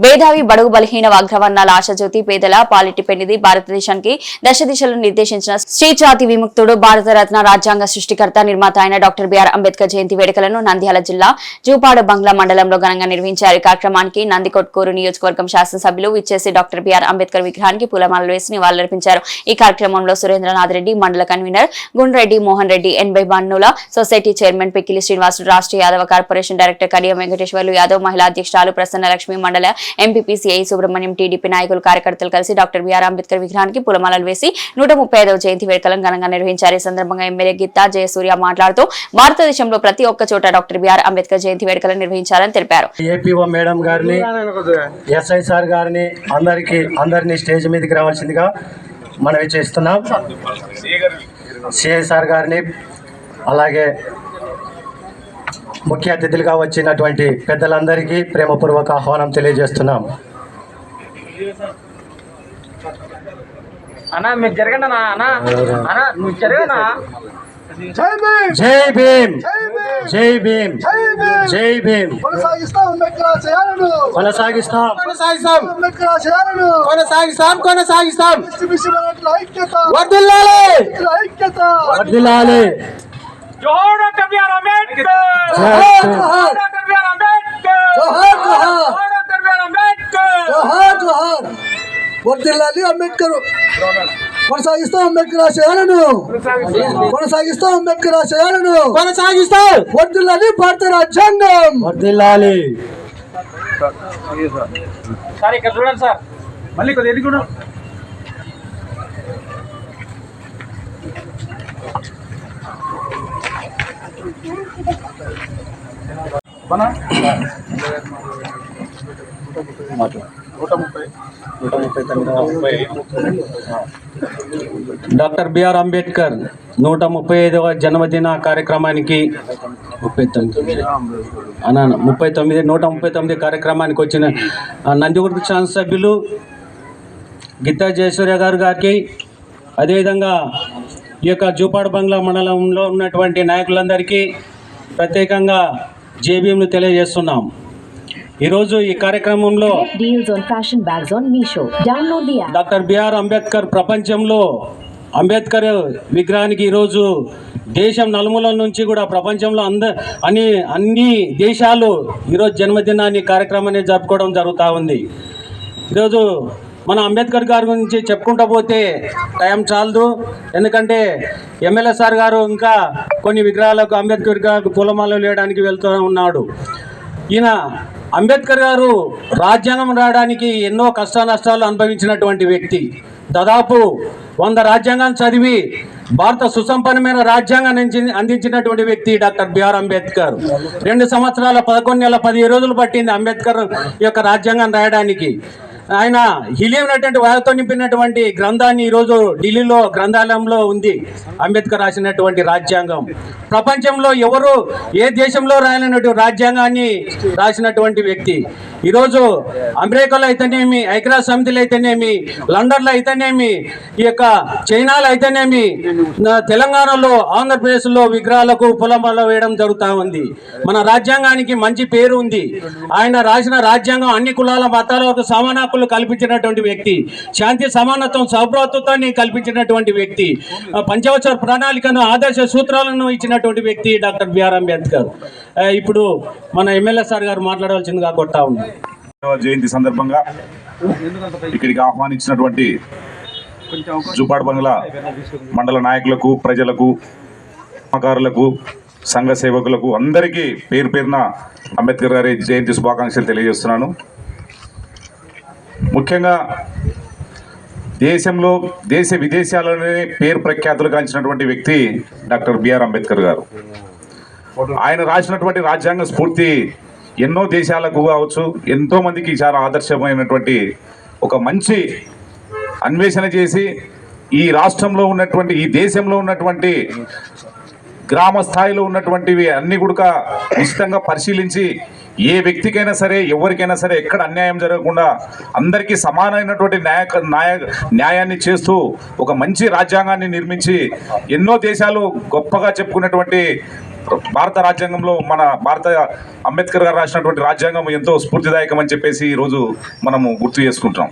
మేధావి బడుగు బలహీన అగ్రవర్ణాల ఆశాజ్యోతి పేదల పాలిటి పెన్నిది భారతదేశానికి దశ దిశలను నిర్దేశించిన శ్రీ జాతి విముక్తుడు భారతరత్న రాజ్యాంగ సృష్టికర్త నిర్మాత అయిన డాక్టర్ బిఆర్ అంబేద్కర్ జయంతి వేడుకలను నంద్యాల జిల్లా జూపాడ బంగ్లా మండలంలో ఘనంగా నిర్వహించారు. ఈ కార్యక్రమానికి నందికొట్కూరు నియోజకవర్గం శాసనసభ్యులు విచ్చేసి డాక్టర్ బిఆర్ అంబేద్కర్ విగ్రహానికి పూలమాలలు వేసి నివాళులర్పించారు. ఈ కార్యక్రమంలో సురేంద్రనాథ్ రెడ్డి, మండల కన్వీనర్ గుండ్రెడ్డి మోహన్ రెడ్డి, ఎన్బై బన్నుల సొసైటీ చైర్మన్ పిక్కిలి శ్రీనివాసులు, రాష్ట్ర యాదవ కార్పొరేషన్ డైరెక్టర్ కడియం వెంకటేశ్వర్లు యాదవ్, మహిళా అధ్యక్షురాలు ప్రసన్న లక్ష్మి, మండల ఎంపీపీ సిఐ సుబ్రహ్మణ్యం, టీడీపీ నాయకులు కార్యకర్తలు కలిసి డాక్టర్ బిఆర్ అంబేద్కర్ విగ్రహానికి పూలమాలలు వేసి 135వ జయంతి వేడుకలను ఘనంగా నిర్వహించారు. ఈ సందర్భంగా ఎమ్మెల్యే గిత్తా జయసూర్య మాట్లాడుతూ భారతదేశంలో ప్రతి ఒక్క చోట డాక్టర్ బిఆర్ అంబేద్కర్ జయంతి వేడుకలను నిర్వహించాలని తెలిపారు. ఏపీఓ మేడం గారిని, ఎస్ఐ సార్ గారిని అందరినీ స్టేజ్ మీదకి రావాల్సిందిగా మనవి చేస్తున్నాం. సిఐ సార్ గారిని, అలాగే ముఖ్య అతిథులుగా వచ్చినటువంటి పెద్దలందరికీ ప్రేమపూర్వక ఆహ్వానం తెలియజేస్తున్నాం. అన్నా మీరు జరగండి అన్నా నువ్వు జరగనా. జై భీమ్, జై భీమ్, జై భీమ్. కొనసాగిస్తాం అంబేద్కర్ ఆశయాలను, కొనసాగిస్తాం, అంబేద్కర్ ఆశయాలను కొనసాగిస్తాం. ఐక్యత, వర్ధిల్లాలి, ఐక్యత, వర్ధిల్లాలి. జోహార్ డాక్టర్ బిఆర్ అంబేద్కర్, జోహార్ డాక్టర్ బిఆర్ అంబేద్కర్, జోహార్ జోహార్, డాక్టర్ బిఆర్ అంబేద్కర్, జోహార్ జోహార్. వర్ధిల్లాలి అంబేద్కర్. కొనసాగిస్తాం అంబేద్కర్ ఆశయాలను, కొనసాగిస్తాం అంబేద్కర్ ఆశయాలను, కొనసాగిస్తాం. వర్ధిల్లాలి భారత రాజ్యాంగం, వర్ధిల్లాలి. సార్ ఇక్కడ చూడండి సార్, మళ్ళీ కొద్దిగా ఎదుగుడు. డాక్టర్ బిఆర్ అంబేద్కర్ 135వ జన్మదిన కార్యక్రమానికి 139 కార్యక్రమానికి వచ్చిన నందికొట్కూరు శాసనసభ్యులు గిత్తా జయసూర్య గారికి, అదేవిధంగా ఈ యొక్క జూపాడ బంగ్లా మండలంలో ఉన్నటువంటి నాయకులందరికీ ప్రత్యేకంగా జేబీఎంను తెలియజేస్తున్నాం. ఈరోజు ఈ కార్యక్రమంలో డాక్టర్ బిఆర్ అంబేద్కర్ ప్రపంచంలో అంబేద్కర్ విగ్రహానికి ఈరోజు దేశం నలుమూలల నుంచి కూడా ప్రపంచంలో అన్ని దేశాలు ఈరోజు జన్మదినాన్ని కార్యక్రమాన్ని జరుపుకోవడం జరుగుతూ ఉంది. ఈరోజు మన అంబేద్కర్ గారి గురించి చెప్పుకుంటూ పోతే టైం చాలదు. ఎందుకంటే ఎమ్మెల్యే సార్ గారు ఇంకా కొన్ని విగ్రహాలకు అంబేద్కర్ గారికి పూలమాలలు వేయడానికి వెళ్తూ ఉన్నాడు. ఈయన అంబేద్కర్ గారు రాజ్యాంగం రాయడానికి ఎన్నో కష్ట నష్టాలు అనుభవించినటువంటి వ్యక్తి. దాదాపు 100 రాజ్యాంగాన్ని చదివి భారత సుసంపన్నమైన రాజ్యాంగాన్ని అందించినటువంటి వ్యక్తి డాక్టర్ బిఆర్ అంబేద్కర్. 2 సంవత్సరాల 11 నెలల 15 రోజులు పట్టింది అంబేద్కర్ యొక్క రాజ్యాంగాన్ని రాయడానికి. ఆయన హిలియమైనటువంటి వాయుతో నింపినటువంటి గ్రంథాన్ని ఈరోజు ఢిల్లీలో గ్రంథాలయంలో ఉంది. అంబేద్కర్ రాసినటువంటి రాజ్యాంగం ప్రపంచంలో ఎవరు ఏ దేశంలో రాయనటువంటి రాజ్యాంగాన్ని రాసినటువంటి వ్యక్తి. ఈరోజు అమెరికాలో అయితేనేమి, ఐక్యరాజ్య సమితిలో అయితేనేమి, లండన్లో అయితేనేమి, ఈ యొక్క చైనాలో అయితేనేమి, తెలంగాణలో, ఆంధ్రప్రదేశ్లో విగ్రహాలకు పూలమాల వేయడం జరుగుతూ ఉంది. మన రాజ్యాంగానికి మంచి పేరు ఉంది. ఆయన రాసిన రాజ్యాంగం అన్ని కులాల మతాలకు సమాన హక్కులు కల్పించినటువంటి వ్యక్తి, శాంతి సమానత్వం సౌభ్రాతృత్వాన్ని కల్పించినటువంటి వ్యక్తి, పంచవత్సర ప్రణాళికను ఆదర్శ సూత్రాలను ఇచ్చినటువంటి వ్యక్తి డాక్టర్ బిఆర్ అంబేద్కర్. ఇప్పుడు మన ఎమ్మెల్యే సార్ గారు మాట్లాడవలసిందిగా కొట్టా ఉంది. జయంతి సందర్భంగా ఇక్కడికి ఆహ్వానించినటువంటి జూపాడ బంగ్లా మండల నాయకులకు, ప్రజలకు, అధికారులకు, సంఘ సేవకులకు అందరికీ పేరు పేరున అంబేద్కర్ గారి జయంతి శుభాకాంక్షలు తెలియజేస్తున్నాను. ముఖ్యంగా దేశంలో దేశ విదేశాలలోనే పేరు ప్రఖ్యాతులు గాంచినటువంటి వ్యక్తి డాక్టర్ బిఆర్ అంబేద్కర్ గారు. ఆయన రాసినటువంటి రాజ్యాంగ స్ఫూర్తి ఎన్నో దేశాలకు కావచ్చు, ఎంతో మందికి చాలా ఆదర్శమైనటువంటి ఒక మంచి అన్వేషణ చేసి ఈ రాష్ట్రంలో ఉన్నటువంటి, ఈ దేశంలో ఉన్నటువంటి గ్రామ స్థాయిలో ఉన్నటువంటివి అన్ని కూడా నిశ్చితంగా పరిశీలించి ఏ వ్యక్తికైనా సరే, ఎవరికైనా సరే ఎక్కడ అన్యాయం జరగకుండా అందరికీ సమానమైనటువంటి న్యాయాన్ని చేస్తూ ఒక మంచి రాజ్యాంగాన్ని నిర్మించి ఎన్నో దేశాలు గొప్పగా చెప్పుకున్నటువంటి భారత రాజ్యాంగంలో మన అంబేద్కర్ గారు రాసినటువంటి రాజ్యాంగం ఎంతో స్ఫూర్తిదాయకం అని చెప్పేసి ఈరోజు మనము గుర్తు చేసుకుంటాం.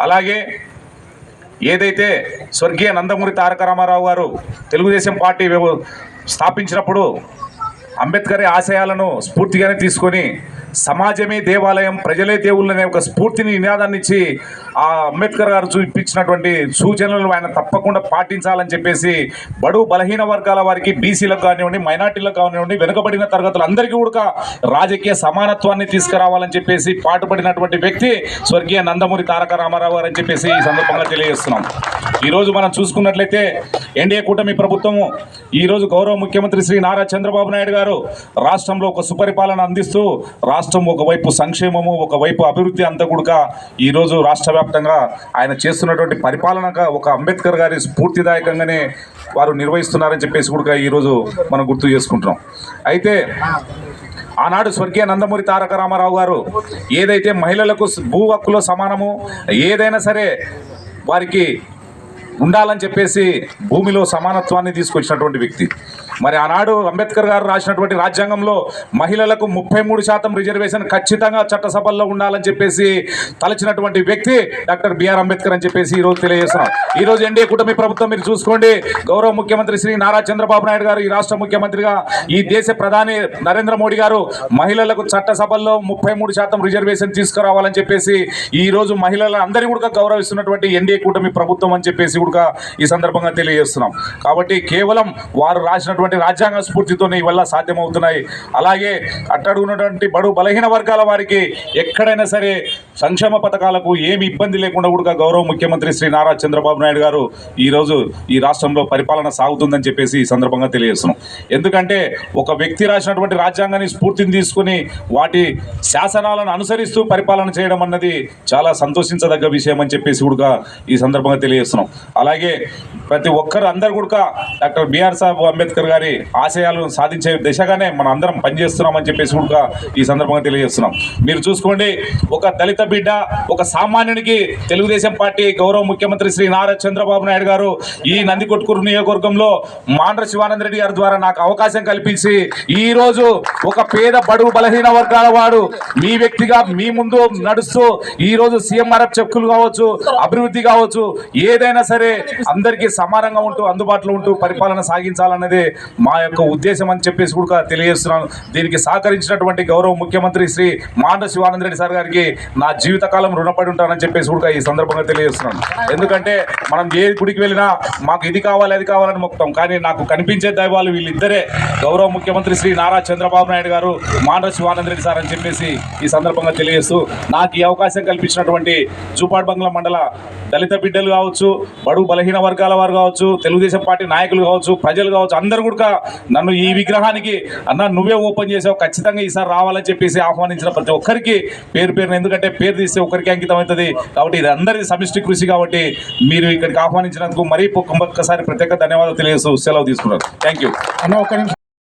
అలాగే ఏదైతే స్వర్గీయ నందమూరి తారక రామారావు గారు తెలుగుదేశం పార్టీ స్థాపించినప్పుడు అంబేద్కర్ ఆశయాలను స్ఫూర్తిగానే తీసుకొని సమాజమే దేవాలయం, ప్రజలే దేవుళ్ళు అనే ఒక స్ఫూర్తిని నినాదాన్ని ఇచ్చి ఆ అంబేద్కర్ గారు చూపించినటువంటి సూచనలను ఆయన తప్పకుండా పాటించాలని చెప్పేసి బడుగు బలహీన వర్గాల వారికి, బీసీలకు కానివ్వండి, మైనార్టీలకు కానివ్వండి, వెనుకబడిన తరగతులందరికీ కూడా రాజకీయ సమానత్వాన్ని తీసుకురావాలని చెప్పేసి పాటుపడినటువంటి వ్యక్తి స్వర్గీయ నందమూరి తారక రామారావు గారు అని చెప్పేసి ఈ సందర్భంగా తెలియజేస్తున్నాం. ఈరోజు మనం చూసుకున్నట్లయితే ఎన్డీఏ కూటమి ప్రభుత్వము ఈరోజు గౌరవ ముఖ్యమంత్రి శ్రీ నారా చంద్రబాబు నాయుడు గారు రాష్ట్రంలో ఒక సుపరిపాలన అందిస్తూ రాష్ట్రం ఒకవైపు సంక్షేమము, ఒకవైపు అభివృద్ధి అంతా కూడా ఈరోజు రాష్ట్ర వ్యాప్తంగా ఆయన చేస్తున్నటువంటి పరిపాలనగా ఒక అంబేద్కర్ గారి స్ఫూర్తిదాయకంగానే వారు నిర్వహిస్తున్నారని చెప్పేసి కూడా ఈరోజు మనం గుర్తు చేసుకుంటున్నాం. అయితే ఆనాడు స్వర్గీయ నందమూరి తారక రామారావు గారు ఏదైతే మహిళలకు భూ హక్కులో సమానము, ఏదైనా సరే వారికి ఉండాలని చెప్పేసి భూమిలో సమానత్వాన్ని తీసుకొచ్చినటువంటి వ్యక్తి. మరి ఆనాడు అంబేద్కర్ గారు రాసినటువంటి రాజ్యాంగంలో మహిళలకు 33% రిజర్వేషన్ ఖచ్చితంగా చట్టసభల్లో ఉండాలని చెప్పేసి తలచినటువంటి వ్యక్తి డాక్టర్ బిఆర్ అంబేద్కర్ అని చెప్పేసి ఈరోజు తెలియజేస్తున్నాం. ఈరోజు ఎన్డీఏ కూటమి ప్రభుత్వం మీరు చూసుకోండి, గౌరవ ముఖ్యమంత్రి శ్రీ నారా చంద్రబాబు నాయుడు గారు ఈ రాష్ట్ర ముఖ్యమంత్రిగా, ఈ దేశ ప్రధాని నరేంద్ర మోడీ గారు మహిళలకు చట్టసభల్లో 33% రిజర్వేషన్ తీసుకురావాలని చెప్పేసి ఈరోజు మహిళల అందరినీ కూడా గౌరవిస్తున్నటువంటి ఎన్డీఏ కూటమి ప్రభుత్వం అని చెప్పేసి కూడా ఈ సందర్భంగా తెలియజేస్తున్నాం. కాబట్టి కేవలం వారు రాసినటువంటి రాజ్యాంగ స్ఫూర్తితోనే ఇవల్ల సాధ్యమవుతున్నాయి. అలాగే అట్టడుగున్నటువంటి బడు బలహీన వర్గాల వారికి ఎక్కడైనా సరే సంక్షేమ పథకాలకు ఏమి ఇబ్బంది లేకుండా కూడా గౌరవ ముఖ్యమంత్రి శ్రీ నారా చంద్రబాబు నాయుడు గారు ఈరోజు ఈ రాష్ట్రంలో పరిపాలన సాగుతుందని చెప్పేసి ఈ సందర్భంగా తెలియజేస్తున్నాం. ఎందుకంటే ఒక వ్యక్తి రాసినటువంటి రాజ్యాంగాన్ని స్ఫూర్తిని తీసుకుని వాటి శాసనాలను అనుసరిస్తూ పరిపాలన చేయడం అన్నది చాలా సంతోషించదగ్గ విషయం అని చెప్పేసి కూడా ఈ సందర్భంగా తెలియజేస్తున్నాం. అలాగే ప్రతి ఒక్కరు అందరు కూడా డాక్టర్ బిఆర్ సాహెబ్ అంబేద్కర్ గారి ఆశయాలను సాధించే దిశగానే మనం అందరం పనిచేస్తున్నామని చెప్పేసి కూడా ఈ సందర్భంగా తెలియజేస్తున్నాం. మీరు చూసుకోండి, ఒక దళిత బిడ్డ, ఒక సామాన్యునికి తెలుగుదేశం పార్టీ గౌరవ ముఖ్యమంత్రి శ్రీ నారా చంద్రబాబు నాయుడు గారు ఈ నందికొట్కూరు నియోజకవర్గంలో మాండ్ర శివానంద రెడ్డి గారి ద్వారా నాకు అవకాశం కల్పించి ఈ రోజు ఒక పేద బడుగు బలహీన వర్గాల వాడు మీ వ్యక్తిగా మీ ముందు నడుస్తూ ఈ రోజు సీఎంఆర్ఎఫ్ చెక్కులు కావచ్చు, అభివృద్ధి కావచ్చు, ఏదైనా సరే అందరికీ సమానంగా ఉంటూ అందుబాటులో ఉంటూ పరిపాలన సాగించాలన్నదే మా యొక్క ఉద్దేశం అని చెప్పేసి కూడా తెలియజేస్తున్నాను. దీనికి సహకరించినటువంటి గౌరవ ముఖ్యమంత్రి శ్రీ మాండ్ర శివానంద రెడ్డి సార్ గారికి నా జీవితకాలం రుణపడి ఉంటానని చెప్పేసి కూడా ఈ సందర్భంగా తెలియజేస్తున్నాను. ఎందుకంటే మనం ఏ గుడికి వెళ్ళినా మాకు ఇది కావాలి అది కావాలని మొక్కుతాం, కానీ నాకు కనిపించే దైవాలు వీళ్ళిద్దరే, గౌరవ ముఖ్యమంత్రి శ్రీ నారా చంద్రబాబు నాయుడు గారు, మాండ్ర శివానంద రెడ్డి సార్ అని చెప్పేసి ఈ సందర్భంగా తెలియజేస్తూ నాకు ఈ అవకాశం కల్పించినటువంటి జూపాడ్బంగ్లా మండల దళిత బిడ్డలు కావచ్చు, బడుగు బలహీన వర్గాల వారు కావచ్చు, తెలుగుదేశం పార్టీ నాయకులు కావచ్చు, ప్రజలు కావచ్చు, అందరూ కూడా నన్ను ఈ విగ్రహానికి అన్న నువ్వే ఓపెన్ చేసావు, ఖచ్చితంగా ఈసారి రావాలని చెప్పేసి ఆహ్వానించిన ప్రతి ఒక్కరికి పేరు పేరున, ఎందుకంటే పేరు తీస్తే ఒకరికి అంకితం అవుతుంది కాబట్టి ఇది అందరి సమిష్టి కృషి కాబట్టి మీరు ఇక్కడికి ఆహ్వానించినందుకు మరీ ఒక్కసారి ప్రత్యేక ధన్యవాదాలు తెలియజేస్తూ సెలవు తీసుకున్నారు. Thank you.